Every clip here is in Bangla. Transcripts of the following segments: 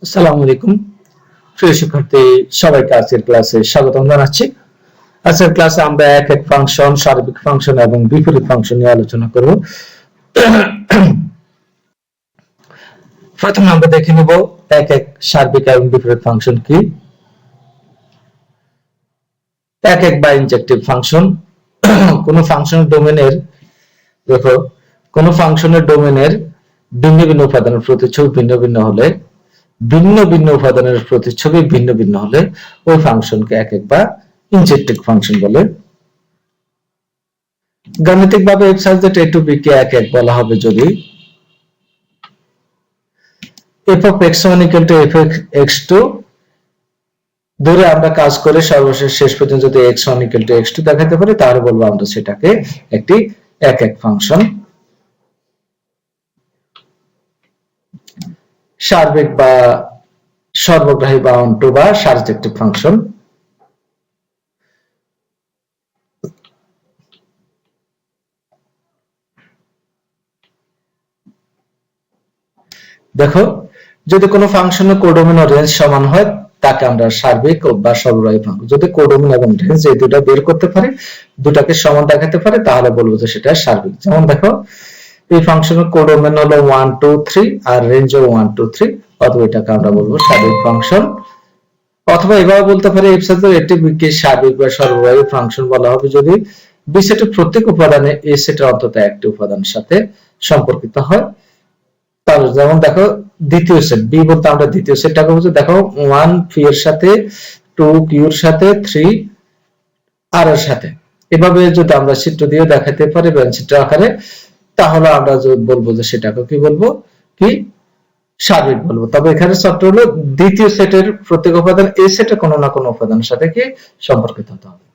আসসালামু আলাইকুম প্রিয় শিক্ষার্থী, সবাইকে আজকের ক্লাসে স্বাগতম জানাচ্ছি। আজকের ক্লাসে আমরা এক এক ফাংশন, সার্বিক ফাংশন এবং বিপরীত ফাংশন নিয়ে আলোচনা করব। প্রথমে আমরা দেখে নেব এক এক সার্বিক এবং বিপরীত ফাংশন কি। এক এক বা ইনজেক্টিভ ফাংশন কোন ফাংশনের ডোমেনের দেখো কোন ফাংশনের ডোমেনের ভিন্ন ভিন্ন উপাদানের প্রতিচ্ছবি ভিন্ন ভিন্ন হলে, ভিন্ন ভিন্ন উপাদানের প্রতিচ্ছবি ভিন্ন ভিন্ন হলে ওই ফাংশনকে এক এক বা ইনজেক্টিভ ফাংশন বলে। গাণিতিকভাবে f such that a to b কে এক এক বলা হবে যদি f of x1 equal to f of x2 ধরে আমরা কাজ করে সর্বশেষ শেষ পর্যন্ত যদি x1 equal to x2 দেখাতে পারি তাহলে বলবো আমরা সেটাকে একটি এক এক ফাংশন। সার্বিক বা সর্বগ্রাহী বা অন্টু বা সার্জেক্টিভ ফাংশন। দেখো যদি কোনো ফাংশনের কোডোমেন ও রেঞ্জ সমান হয় তাকে আমরা সার্বিক বা সর্বগ্রাহী ফাংশন। যদি কোডোমেন এবং রেঞ্জ এই দুটো বের করতে পারে, দুটাকে সমান দেখাতে পারে তাহলে বলবো যে সেটা সার্বিক। যেমন দেখো এই ফাংশনের কোডোমেন হলো 1 2 3 আর রেঞ্জও 1 2 3, অথবা এটাকে আমরা বলবো সার্বিক ফাংশন। অথবা এভাবে বলতে পারি f such that a to b কে সার্বিক বা সর্বগ্রাহী ফাংশন বলা হবে যদি b সেটের প্রত্যেক উপাদানে a সেটের অন্তত একটি উপাদানের সাথে সম্পর্কিত হয়। তাহলে যেমন দেখো দ্বিতীয় সেট b বলতে আমরা দ্বিতীয় সেটটাকে বুঝি। দেখো 1 p এর সাথে, 2 q এর সাথে, 3 r এর সাথে, এভাবে যদি আমরা চিত্র দিয়ে দেখাতে পারি বা চিত্র আকারে তাহলে আমরা বলবো যে সেটাকে কি বলবো, কি সার্বিক বলবো। তবে এখানে শর্ত হলো দ্বিতীয় সেটের প্রত্যেক উপাদান এই সেটের কোনো না কোনো উপাদানের সাথে কি সম্পর্কিত হতে হবে।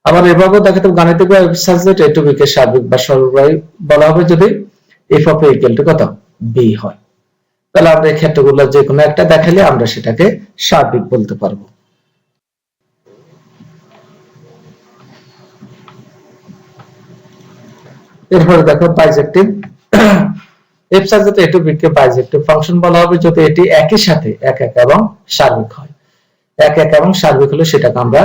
আবার এভাবেও দেখাতে গাণিতিকভাবে f such that a to b কে সার্বিক বা সর্বগ্রাহী বলা হবে যদি f of a equal to কত b হয়। তাহলে আমরা এই ক্ষেত্রগুলো যে কোনো একটা দেখালে আমরা সেটাকে সার্বিক বলতে পারবো। এরপরে দেখো বাইজেক্টিভ। f such that a to b K বাইজেক্টিভ function বলা হবে যদি এটি একই সাথে এক এক এবং সার্বিক হয়। এক এক এবং সার্বিক হলে সেটাকে আমরা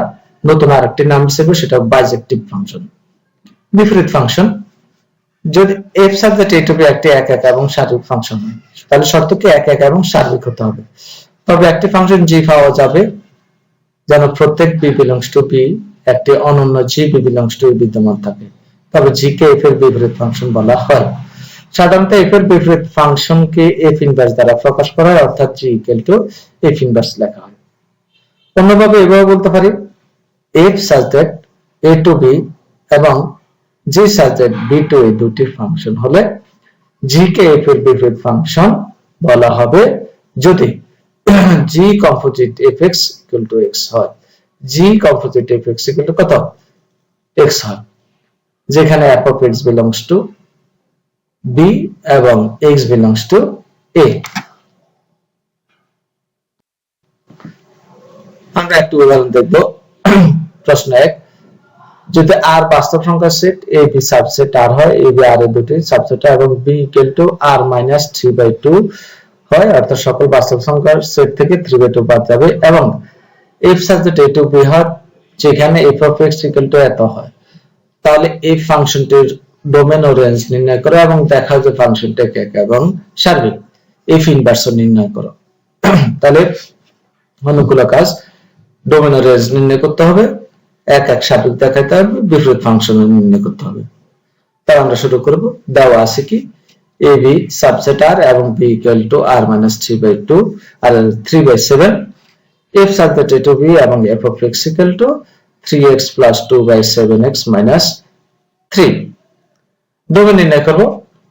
নতুন আরেকটি নাম হিসেবে সেটা বাইজেক্টিভ ফাংশন। বিপরীত ফাংশন যদি f such that a to b একটি এক এক এবং সার্বিক ফাংশন হয় তাহলে শর্ত কি এক এক এবং সার্বিক হতে হবে। তবে একটি ফাংশন g পাওয়া যাবে যেন প্রত্যেক b belongs to b একটি অনন্য g b belongs to a বিদ্যমান থাকে, তবে g কে f এর বিপরীত ফাংশন বলা হয়। সাধারণত f এর বিপরীত ফাংশনকে f ইনভার্স দ্বারা প্রকাশ করা হয়, অর্থাৎ g equal to f inverse লেখা হয়। অন্যভাবে এভাবে বলতে পারি f such that a to b এবং g such that b to a দুটি ফাংশন হলে g কে f এর বিপরীত ফাংশন বলা হবে যদি g composite fx equal to x হয়। g composite fx equal to কত x হয়, যেখানে f of x belongs to b এবং x belongs to a। আমরা একটু উদাহরণ দেখব। প্রশ্ন 1, যদি r বাস্তব সংখ্যার set a b subset r হয়, a b r এর দুটি সাবসেট এবং b equal to r minus 3/2 হয়, অর্থাৎ সকল বাস্তব সংখ্যার সেট থেকে 3/2 বাদ যাবে, এবং f such that a to b হয় যেখানে f of x equal to এত হয়, তাহলে এই ফাংশনটির ডোমেন ও রেঞ্জ নির্ণয় করো এবং দেখাও যে ফাংশনটা এক এক এবং সার্বিক। f ইনভার্স নির্ণয় করো। তাহলে অনুকূল কাজ, ডোমেন ও রেঞ্জ নির্ণয় করতে হবে, এক এক সার্বিক দেখাতে হবে, বিপরীত ফাংশন নির্ণয় করতে হবে। তাহলে আমরা শুরু করব। দেওয়া আছে কি a b সাবসেট r এবং b equal to r minus 3/2 আর 3/7, f such that a to b এবং f of x equal to 3x plus 2/7x minus 3। Domain নির্ণয় করব।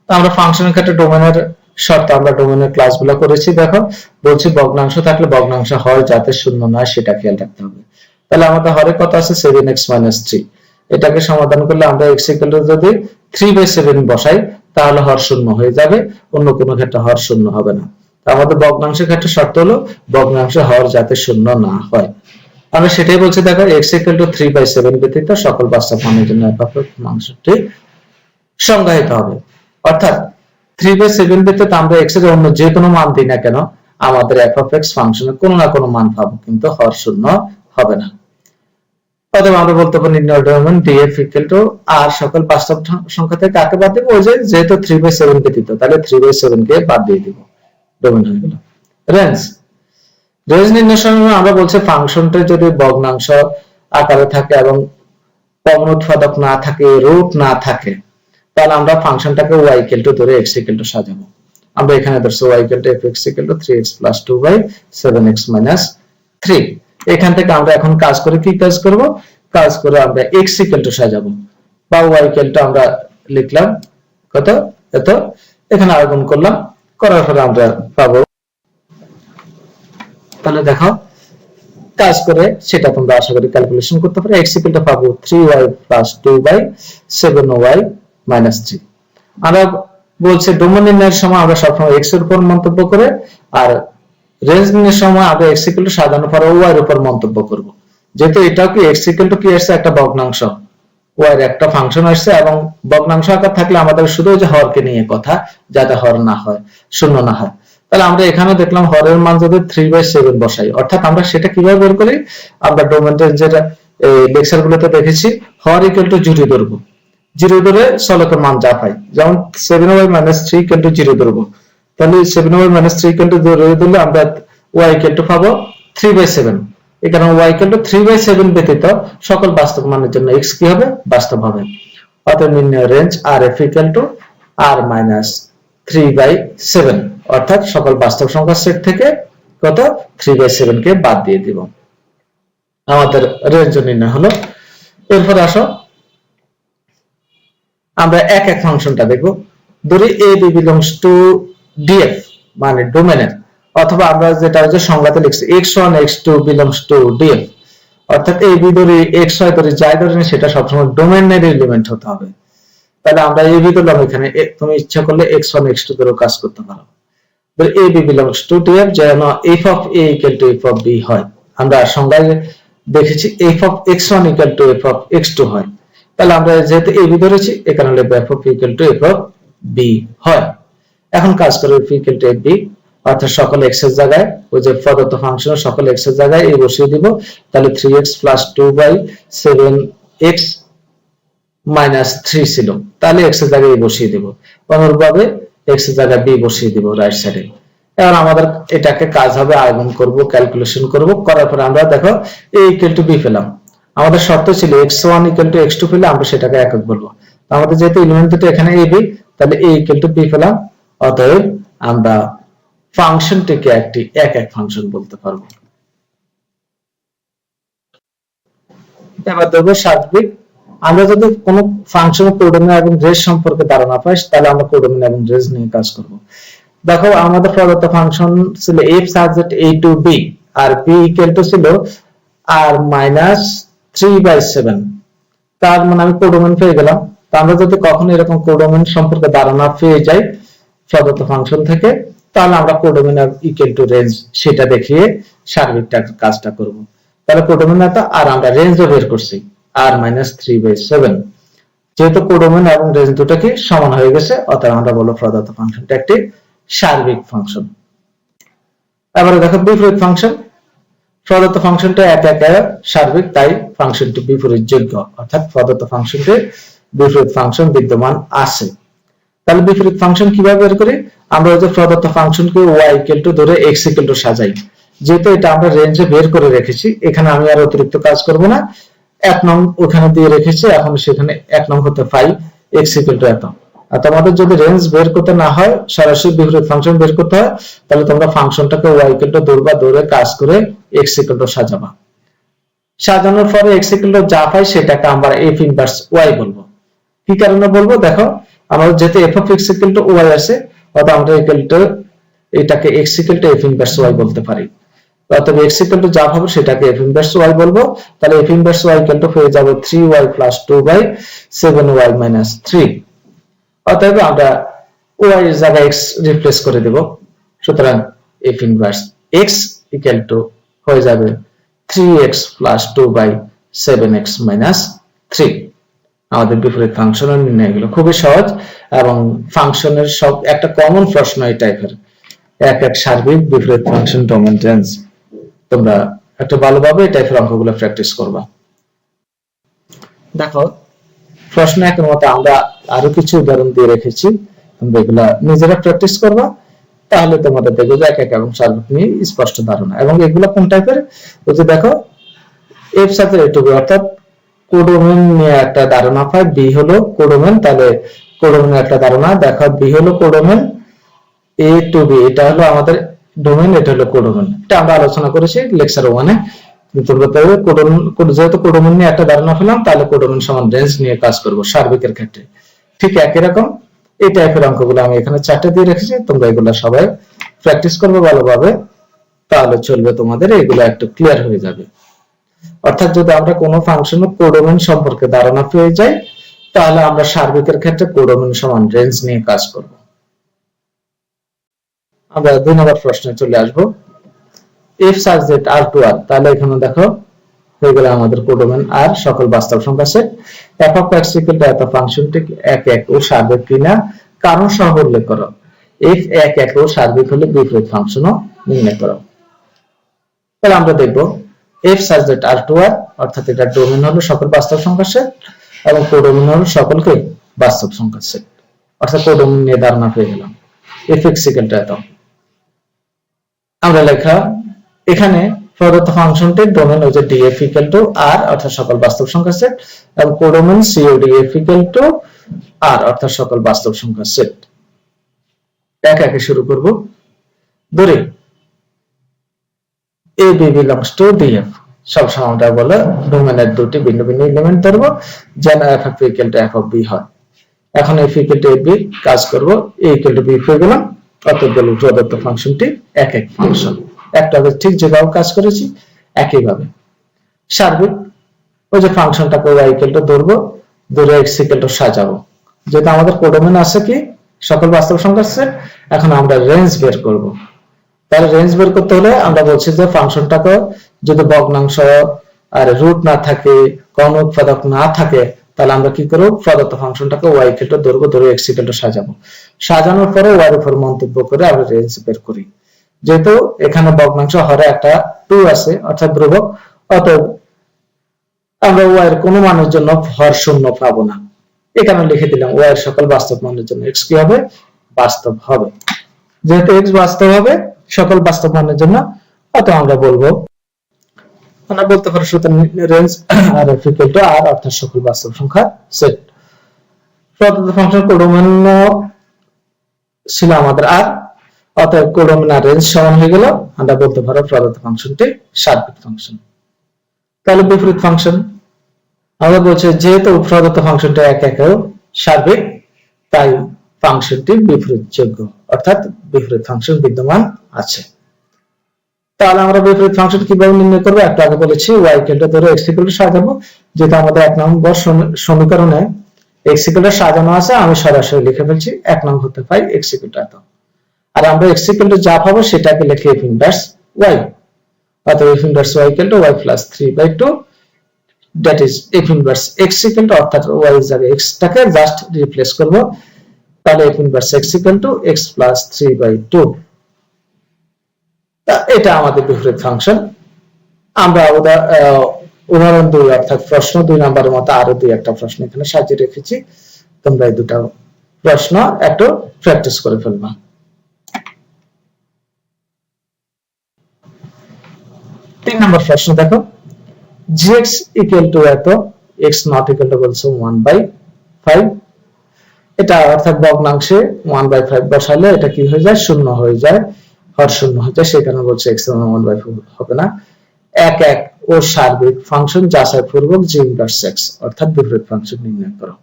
আমরা ফাংশনের ক্ষেত্রে ডোমেনের শর্ত আমরা ডোমেনের ক্লাসগুলো করেছি। দেখো বলছি ভগ্নাংশ থাকলে ভগ্নাংশ হয় যাতে শূন্য নয় সেটা খেয়াল রাখতে হবে। তাহলে আমাদের হরে কত আছে 7x minus 3, এটাকে সমাধান করলে আমরা x equal to যদি 3/7 বসাই তাহলে হর শূন্য হয়ে যাবে, অন্য কোনো ক্ষেত্রে হর শূন্য হবে না। আমাদের ভগ্নাংশের ক্ষেত্রে শর্ত হলো ভগ্নাংশের হর যাতে শূন্য না হয়। আমরা সেটাই বলছি। দেখো x equal to 3/7 ব্যতীত সকল বাস্তব মানের জন্য ভগ্নাংশটি সংজ্ঞায়িত হবে, অর্থাৎ 3/7 ব্যতীত আমরা x এর অন্য যে কোনো মান দিই না কেন আমাদের f of x ফাংশনের কোনো না কোনো মান পাবো, কিন্তু হর শূন্য হবে না। অথবা আমরা বলতে পারি নির্ণয় domain df equal to r সকল বাস্তব সংখ্যা থেকে কাকে বাদ দেব, ওই যে যেহেতু 3/7 ব্যতীত, তাহলে 3/7 কে বাদ দিয়ে দিব, ডোমেন হয়ে গেল। রেঞ্জ নির্ণয়ের সময় আমরা বলছি ফাংশনটা যদি ভগ্নাংশ আকারে থাকে এবং কমন উৎপাদক না থাকে, রুট না থাকে, তাহলে আমরা ফাংশনটাকে y equal to ধরে x equal to সাজাবো। আমরা এখানে ধরছি y equal to fx equal to 3x plus 2/7x minus 3। এখান থেকে আমরা এখন কাজ করে কি কাজ করব, কাজ করে আমরা x equal to সাজাবো, বা y equal to আমরা লিখলাম কত, এত, এখানে আগুন করলাম, করার পরে আমরা পাবো, তাহলে দেখো কাজ করে সেটা তোমরা আশা করি ক্যালকুলেশন করতে পারো। x equal to পাবো 3y plus 2/7y minus 3। আমরা বলছে ডোমেন নির্ণয়ের সময় আমরা সবসময় x এর উপর মন্তব্য করে, আর রেঞ্জ নির্ণয়ের সময় আমরা x equal to সাজানোর পর y এর উপর মন্তব্য করব। যেহেতু এটাও কি x equal to কি আসছে, একটা ভগ্নাংশ, y এর একটা ফাংশন আসছে, এবং ভগ্নাংশ আকার থাকলে আমাদের শুধু ওই যে হরকে নিয়ে কথা, যাতে হর না হয়, শূন্য না হয়। তাহলে আমরা এখানে দেখলাম হরের মান যদি 3/7 বসাই, অর্থাৎ আমরা সেটা কিভাবে বের করি, আমরা ডোমেন যেটা লেকচার গুলোতে দেখেছি, হর ইকুয়াল টু 0 ধরবো, 0 ধরে চলকের মান যা পাই, যেমন 7y - 3 ইকুয়াল টু 0 ধরবো, তাহলে 7y - 3 ইকুয়াল টু 0 ধরলে আমরা y ইকুয়াল টু পাবো 3/7। এখানে y ইকুয়াল টু 3/7 ব্যতীত সকল বাস্তব মানের জন্য x কি হবে, বাস্তব হবে। অতএব নির্ণয় range rf equal to r - 3/7, অর্থাৎ সকল বাস্তব সংখ্যার সেট থেকে কত 3/7 কে বাদ দিয়ে দিব, আমাদের রেঞ্জ নির্ণয় হলো। এরপর আসো আমরা এক এক ফাংশনটা দেখব। ধরি ab belongs to df মানে ডোমেনের, অথবা আমরা যেটা হচ্ছে সংজ্ঞাতে লিখছি x1 x2 belongs to df, অর্থাৎ ab ধরি xy ধরি যাই ধরি সেটা সবসময় ডোমেনের এলিমেন্ট হতে হবে। তাহলে আমরা ab ধরলাম, এখানে তুমি ইচ্ছা করলে x1 x2 ধরে কাজ করতে পারো। ab belongs to df যেন f of a equal to f of b হয়। আমরা সংজ্ঞায় দেখেছি f of x1 equal to f of x2 হয়। তাহলে আমরা যেহেতু ab ধরেছি, এখানে হলো f of equal to f of b হয়। এখন কাজ করে f equal to b, অর্থাৎ সকল x এর জায়গায় ওই যে প্রদত্ত ফাংশনের সকল x এর জায়গায় a বসিয়ে দিব, তাহলে 3x plus 2/7x minus 3 ছিল, তাহলে x এর জায়গায় a বসিয়ে দিব, অনুরূপভাবে x এর জায়গায় b বসিয়ে দিব রাইট সাইডে। এখন আমাদের এটাকে কাজ হবে আয়রন করব, ক্যালকুলেশন করব, করার পর আমরা দেখো a equal to b পেলাম। আমাদের শর্ত ছিল x1 equal to x2 পেলে আমরা সেটাকে একক বলবো। আমাদের যেহেতু এলিমেন্ট দুটো এখানে a b, তাহলে a equal to b পেলাম। অতএব আমরা ফাংশনটিকে একটি এক এক ফাংশন বলতে পারবো। এবার দেখো সার্বিক, আমরা যদি কোনো ফাংশনের কোডোমিন এবং রেঞ্জ সম্পর্কে ধারণা পাই, তাহলে আমরা কোডোমিন এবং রেঞ্জ নিয়ে কাজ করব। দেখো আমাদের প্রদত্ত ফাংশন ছিল f subject a to b, আর b ইকুয়াল টু ছিল r - 3/7, তার মানে আমি কোডোমিন পেয়ে গেলাম। তো আমরা যদি কখনো এরকম কোডোমিন সম্পর্কে ধারণা পেয়ে যাই প্রদত্ত ফাংশন থেকে, তাহলে আমরা কোডোমিন ইকুয়াল টু রেঞ্জ সেটা দেখিয়ে সার্বিক কাজটা করব। তাহলে কোডোমিন এটা, আর আমরা রেঞ্জও বের করছি r - 3/7। যেহেতু কোডোমিন এবং রেঞ্জ দুটো কি সমান হয়ে গেছে, অতএব আমরা বলবো প্রদত্ত ফাংশনটা একটি সার্বিক ফাংশন। এবারে দেখো বিপরীত ফাংশন। প্রদত্ত ফাংশনটা এক এক সার্বিক, তাই ফাংশনটি বিপরীত যোগ্য, অর্থাৎ প্রদত্ত ফাংশনটি বিপরীত ফাংশন বিদ্যমান আছে। তাহলে বিপরীত ফাংশন কিভাবে বের করি, আমরা ওই যে প্রদত্ত ফাংশনকে y ইকুয়াল টু ধরে x ইকুয়াল টু সাজাই। যেহেতু এটা আমরা রেঞ্জে বের করে রেখেছি, এখানে আমি আর অতিরিক্ত কাজ করব না, এক নং ওখানে দিয়ে রেখেছি, এখন সেখানে এক নং হতে পাই x ইকুয়াল টু এত। আর তোমাদের যদি রেঞ্জ বের করতে না হয়, সরাসরি বিপরীত ফাংশন বের করতে হয়, তাহলে তোমরা ফাংশনটাকে y ইকুয়াল টু ধরবা, ধরে কাজ করে x ইকুয়াল টু সাজাবা। সাজানোর পরে x ইকুয়াল টু যা পাই সেটাকে আমরা f ইনভার্স y বলবো। কি কারণে বলবো, দেখো আমাদের যেহেতু f of x equal to y আছে, অর্থাৎ আমরা ইকুয়াল টু এটাকে x equal to f inverse y বলতে পারি। অর্থাৎ x ইকুয়াল টু যা হবে সেটাকে f ইনভার্স y বলবো। তাহলে f inverse y equal to হয়ে যাবে 3y plus 2/7y minus 3। অতএব আমরা y এর জায়গায় x রিপ্লেস করে দেব, সুতরাং f inverse x equal to হয়ে যাবে 3x plus 2/7x minus 3। আমাদের বিপরীত ফাংশনের নির্ণয় হলো খুবই সহজ, এবং ফাংশনের সব একটা কমন প্রশ্ন এই টাইপের। এক এক সার্বিক বিপরীত ফাংশন ডোমেন রেঞ্জ। তোমরা একটা ভালোভাবে এই টাইপের অঙ্কগুলো প্র্যাকটিস করবা। দেখো প্রশ্ন একের মতো আমরা আরো কিছু উদাহরণ দিয়ে রেখেছি, তোমরা এগুলা নিজেরা প্র্যাকটিস করবা, তাহলে তোমাদের দেখবে যে এক এক এবং সার্বিক নিয়ে স্পষ্ট ধারণা। এবং এগুলো কোন টাইপের, ওই যে দেখো এফ সাথে এ টু বি, অর্থাৎ কোডোমেন নিয়ে একটা ধারণা পায়, বি হলো কোডোমেন, তাহলে কোডোমেনের একটা ধারণা দেখো, বি হলো কোডোমেন, এ টু বি এটা হলো আমাদের ডোমেন, এটা হলো কোডোমেন। এটা আমরা আলোচনা করেছি লেকচার 1 এ। তোমরা তাহলে যেহেতু কোডোমেন নিয়ে একটা ধারণা পেলাম, তাহলে কোডোমেন সমান রেঞ্জ নিয়ে কাজ করব সার্বিকের ক্ষেত্রে। ঠিক একই রকম এই টাইপের অঙ্কগুলো আমি এখানে 4টা দিয়ে রেখেছি, তোমরা এগুলো সবাই প্র্যাকটিস করবে ভালোভাবে, তাহলে চলবে, তোমাদের এগুলো একটু ক্লিয়ার হয়ে যাবে। অর্থাৎ যদি আমরা কোনো ফাংশন কোডোমেন সম্পর্কে ধারণা পেয়ে যাই, তাহলে আমরা সার্বিকের ক্ষেত্রে কোডোমেন সমান রেঞ্জ নিয়ে কাজ করব। আমরা 2 নম্বর প্রশ্নে চলে আসব। if such that r to r, তাহলে এখানে দেখো হয়ে গেল আমাদের কোডোমেন আর সকল বাস্তব সংখ্যা set. f of x equal to এত ফাংশনটি এক এক ও সার্বিক কিনা কারণ সহ উল্লেখ করো। if এক এক ও সার্বিক হলে বিপরীত ফাংশনও নির্ণয় করো। তাহলে আমরা দেখব if such that r to r, অর্থাৎ এটা ডোমেন হলো সকল বাস্তব সংখ্যা সেট এবং কোডোমেন হলো সকলকে বাস্তব সংখ্যা সেট। অর্থাৎ কোডোমেন নিয়ে ধারণা পেয়ে গেলাম। if x equal to এত, আমরা লেখা এখানে প্রদত্ত ফাংশনটির ডোমেন হচ্ছে df equal to r, অর্থাৎ সকল বাস্তব সংখ্যা সেট, এবং codomain codf equal to r, অর্থাৎ সকল বাস্তব সংখ্যা সেট। এক একে শুরু করব। ধরি ab belongs to df, সব সময় আমরা বলে ডোমেনের দুটি ভিন্ন ভিন্ন এলিমেন্ট ধরব যেন f equal to f of b হয়। এখন f equal to ab কাজ করব, a equal to b পেয়ে গেলাম, অতএব বলি প্রদত্ত ফাংশনটি এক এক ফাংশন। একটা ঠিক যেভাবে কাজ করেছি একইভাবে সার্বিক, ওই যে ফাংশনটাকে y equal to ধরবো, ধরে x equal to সাজাবো। যেটা আমাদের কোডোমেন আছে কি সকল বাস্তব সংখ্যা সেট, এখন আমরা রেঞ্জ বের করব। তাহলে রেঞ্জ বের করতে হলে আমরা বলছি যে ফাংশনটাকে যদি ভগ্নাংশ আর রুট না থাকে, কোন উৎপাদক না থাকে, তাহলে আমরা কি করব, প্রদত্ত ফাংশনটাকে y equal to ধরবো, ধরে x equal to সাজাবো। সাজানোর পরে y এর উপর মন্তব্য করে আমরা রেঞ্জ বের করি। যেহেতু এখানে ভগ্নাংশ হরে একটা 2 আছে, অর্থাৎ ধ্রুবক, অতএব আমরা y এর কোনো মানের জন্য হর শূন্য পাবো না। এখানে লিখে দিলাম y এর সকল বাস্তব মানের জন্য x কি হবে, বাস্তব হবে। যেহেতু x বাস্তব হবে সকল বাস্তব মানের জন্য, অতএব আমরা বলতে পারি সুতরাং range r equal to r, অর্থাৎ সকল বাস্তব সংখ্যা সেট। প্রদত্ত ফাংশন কোডোমেন ছিল আমাদের r, অতএব কোডোমেন আর রেঞ্জ সমান হয়ে গেল, আমরা বলতে পারো প্রদত্ত ফাংশনটি সার্বিক ফাংশন। তাহলে বিপরীত ফাংশন আমরা বলছি যেহেতু প্রদত্ত ফাংশনটা এক এক সার্বিক, তাই ফাংশনটি বিপরীতযোগ্য, অর্থাৎ বিপরীত ফাংশন বিদ্যমান আছে। তাহলে আমরা বিপরীত ফাংশন কিভাবে নির্ণয় করব, একটু আগে বলেছি y equal to ধরে x equal to সাজাবো। যেটা আমাদের 1 নম্বর সমীকরণে x equal to সাজানো আছে, আমি সরাসরি লিখে ফেলছি 1 নং হতে পাই x equal to এত। আর আমরা x equal to যা পাবো সেটাকে লিখে f inverse y, অর্থাৎ f inverse y equal to y plus 3/2, that is f inverse x equal to, অর্থাৎ y এর জায়গায় x টাকে জাস্ট রিপ্লেস করব, তাহলে f inverse x equal to x plus 3/2। এটা আমাদের বিপরীত ফাংশন। আমরা উদাহরণ 2 অর্থাৎ প্রশ্ন 2 নম্বরের মতো আরো 2-1টা প্রশ্ন এখানে সাজিয়ে রেখেছি, তোমরা এই দুটো প্রশ্ন একটু প্র্যাকটিস করে ফেলবা। 3 নম্বর প্রশ্ন দেখো, gx equal to এত, x not equal to বলছো 1/5, এটা অর্থাৎ ভগ্নাংশে 1/5 বসালে এটা কি হয়ে যায়, শূন্য হয়ে যায়, হর শূন্য হয়ে যায়, সেই কারণে বলছে x এর মান 1/5 হবে না। এক এক ও সার্বিক ফাংশন যাচাই পূর্বক g ইনভার্স x, অর্থাৎ বিপরীত ফাংশন নির্ণয় করো।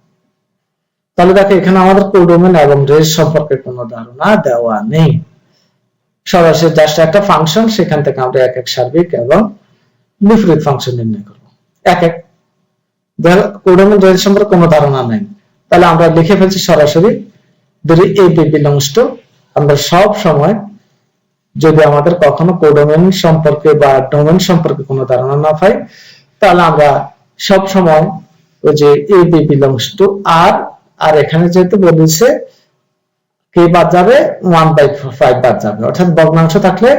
তাহলে দেখো এখানে আমাদের কোডোমেন এবং রেঞ্জ সম্পর্কে কোনো ধারণা দেওয়া নেই, সরাসরি জাস্ট একটা ফাংশন, সেখান থেকে আমরা এক এক সার্বিক এবং বিপরীত ফাংশন নির্ণয় করব। এক এক কোডোমেন রেঞ্জ সম্পর্কে কোনো ধারণা নেই, তাহলে আমরা লিখে ফেলছি সরাসরি ধরি ab belongs to, আমরা সব সময় যদি আমাদের কখনো কোডোমেন সম্পর্কে বা ডোমেন সম্পর্কে কোনো ধারণা না পাই, তাহলে আমরা সব সময় ওই যে ab belongs to r, আর এখানে যেহেতু বলেছে k কি বাদ যাবে 1/5 বাদ যাবে, অর্থাৎ ভগ্নাংশ থাকলে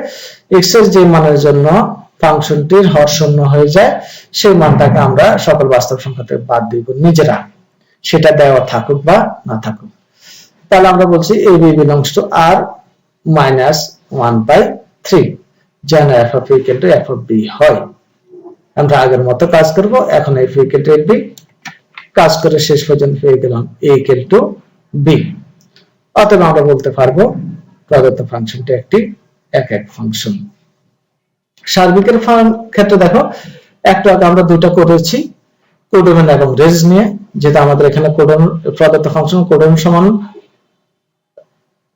x এর যে মানের জন্য ফাংশনটির হর শূন্য হয়ে যায় সেই মানটাকে আমরা সকল বাস্তব সংখ্যা থেকে বাদ দিব নিজেরা, সেটা দেওয়া থাকুক বা না থাকুক। তাহলে আমরা বলছি ab belongs to r minus 1/3 যেন f of a equal to f of b হয়। আমরা আগের মতো কাজ করব, এখন f equal to b কাজ করে শেষ পর্যন্ত পেয়ে গেলাম a equal to b। অতএব আমরা বলতে পারবো প্রদত্ত ফাংশনটি একটি একক ফাংশন। সার্বিকের ক্ষেত্রে দেখো একটু আগে আমরা দুটো করেছি, কোডোমেন এবং রেঞ্জ নিয়ে, যেটা আমাদের এখানে কোডোমেন প্রদত্ত ফাংশন কোডোমেন সমান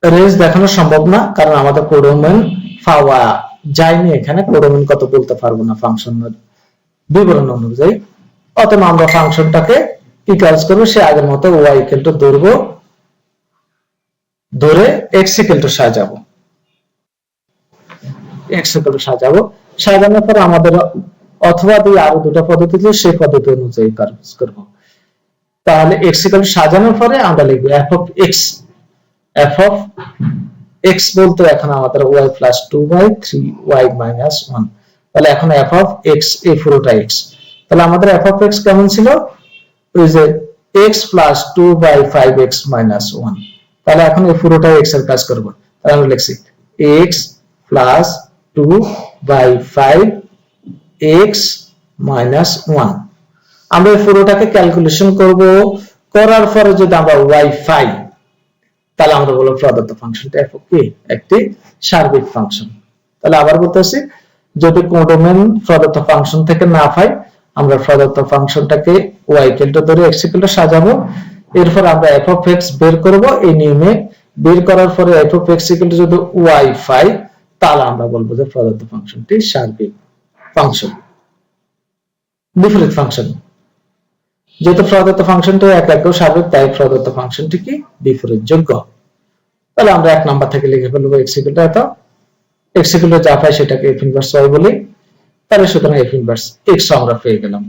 রেঞ্জ দেখানো সম্ভব না, কারণ আমাদের কোডোমেন পাওয়া যায়নি, এখানে কোডোমেন কত বলতে পারবো না ফাংশনের বিবরণ অনুযায়ী। অতএব আমরা ফাংশনটাকে কি কাজ করবো, সে আগের মতো y ইকুয়াল টু ধরে x ইকুয়াল টু সাজাবো, x ইকুয়াল টু সাজানোর পর আমাদের অথবা দুই আরো দুটো পদ্ধতি ছিল, সেই পদ্ধতি অনুযায়ী কাজ করব। তাহলে x ইকুয়াল টু সাজানোর পরে আমরা লিখব f of x বলতে এখন আমাদের y প্লাস 2/3y মাইনাস 1। তাহলে এখন f of x এই পুরোটা x, তাহলে আমাদের f of x কেমন ছিল, ওই যে x প্লাস 2/5x মাইনাস 1। তাহলে এখন এই পুরোটা x এর কাজ করব, তাহলে আমরা লিখছি x প্লাস 2/5x মাইনাস 1। আমরা এই পুরোটাকে ক্যালকুলেশন করব, করার পরে যদি আমরা y পাই তাহলে আমরা বলবো প্রদত্ত ফাংশনটা f কি একটি সার্বিক ফাংশন। তাহলে আবার বলতেছি, যদি কোডোমেন প্রদত্ত ফাংশন থেকে না পাই আমরা প্রদত্ত ফাংশনটাকে y ইকুয়াল টু ধরে x ইকুয়াল টু সাজাবো, এরপর আমরা f of x বের করব, এই নিয়মে বের করার পরে f of x equal to যদি y পাই তাহলে আমরা বলবো যে প্রদত্ত ফাংশনটি সার্বিক ফাংশন। বিপরীত ফাংশন, যেহেতু প্রদত্ত ফাংশনটি একক সার্বিক তাই প্রদত্ত ফাংশনটি কি বিপরীত যোগ্য। তাহলে আমরা এক নাম্বার থেকে লিখে ফেলবো x ইকুয়াল টু এত, x ইকুয়াল টু যা পাই সেটাকে f ইনভার্স y বলি, তাহলে সুতরাং f ইনভার্স x আমরা পেয়ে গেলাম।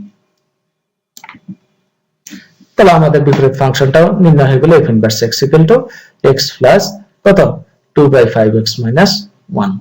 তাহলে আমাদের বিপরীত ফাংশনটাও নির্ণয় হয়ে গেল f inverse x equal to x plus কত 2/5x মাইনাস 1।